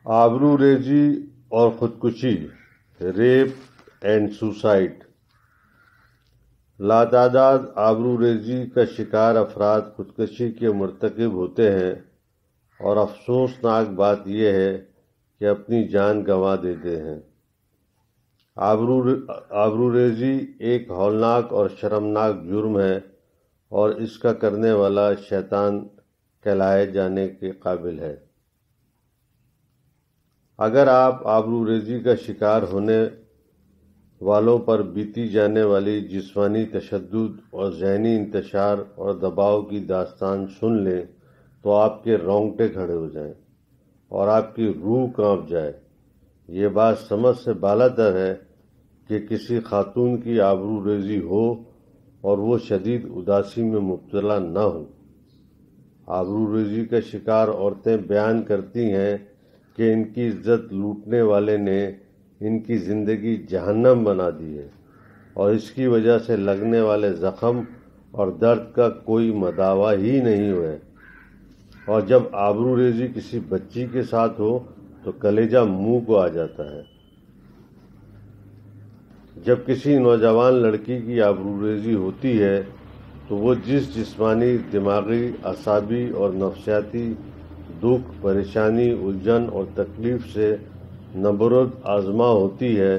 آبروریزی اور خودکشی، rape and suicide. لاتعداد آبروریزی کا شکار افراد خودکشی کے مرتکب ہوتے ہیں، اور افسوسناک بات یہ ہے کہ اپنی جان گنوا دیتے ہیں۔ آبروریزی ایک ہولناک اور شرمناک جرم ہے، اور اس کا کرنے والا شیطان کہلائے جانے کے قابل ہے۔ اگر آپ آبروریزی کا شکار ہونے والوں پر بیتی جانے والی جسمانی تشدد اور ذہنی انتشار اور دباؤ کی داستان سن لیں تو آپ کے رونگٹے کھڑے ہو جائیں اور آپ کی روح کانپ جائے۔ یہ بات سمجھ سے بالاتر ہے کہ کسی خاتون کی آبروریزی ہو اور وہ شدید اداسی میں مبتلا نہ ہو۔ آبروریزی کا شکار عورتیں بیان کرتی ہیں کہ ان کی عزت لوٹنے والے نے ان کی زندگی جہنم بنا دی ہے، اور اس کی وجہ سے لگنے والے زخم اور درد کا کوئی مداوا ہی نہیں ہوئے۔ اور جب آبروریزی کسی بچی کے ساتھ ہو تو کلیجہ منہ کو آ جاتا ہے۔ جب کسی نوجوان لڑکی کی آبروریزی ہوتی ہے تو وہ جس جسمانی، دماغی، اعصابی اور نفسیاتی دکھ، پریشانی، الجھن اور تکلیف سے نبرد آزما ہوتی ہے،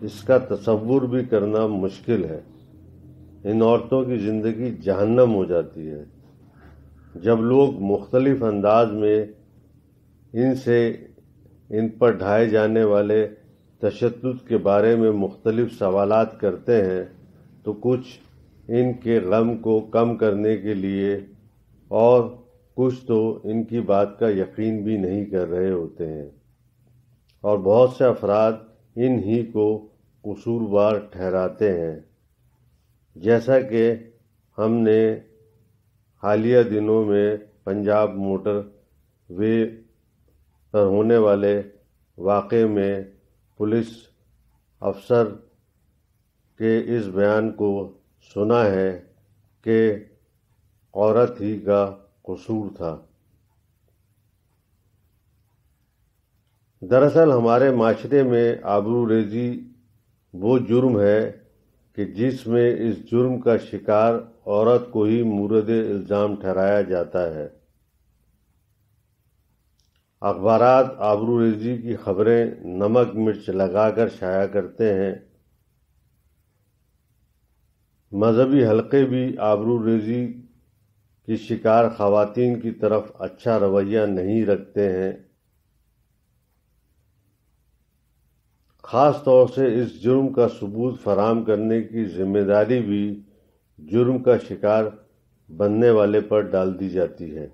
اس کا تصور بھی کرنا مشکل ہے۔ ان عورتوں کی زندگی جہنم ہو جاتی ہے۔ جب لوگ مختلف انداز میں ان پر ڈھائے جانے والے تشدد کے بارے میں مختلف سوالات کرتے ہیں تو کچھ ان کے غم کو کم کرنے کے لیے اور کچھ تو ان کی بات کا یقین بھی نہیں کر رہے ہوتے ہیں، اور بہت سے افراد ان ہی کو قصوروار ٹھہراتے ہیں، جیسا کہ ہم نے حالیہ دنوں میں پنجاب موٹر وے پر ہونے والے واقعے میں پولیس افسر کے اس بیان کو سنا ہے کہ عورت ہی کا قصور تھا۔ دراصل ہمارے معاشرے میں آبروریزی وہ جرم ہے کہ جس میں اس جرم کا شکار عورت کو ہی مورد الزام ٹھہرایا جاتا ہے۔ اخبارات آبروریزی کی خبریں نمک مرچ لگا کر شائع کرتے ہیں۔ مذہبی حلقے بھی آبروریزی کی شکار خواتین کی طرف اچھا رویہ نہیں رکھتے ہیں۔ خاص طور سے اس جرم کا ثبوت فراہم کرنے کی ذمہ داری بھی جرم کا شکار بننے والے پر ڈال دی جاتی ہے۔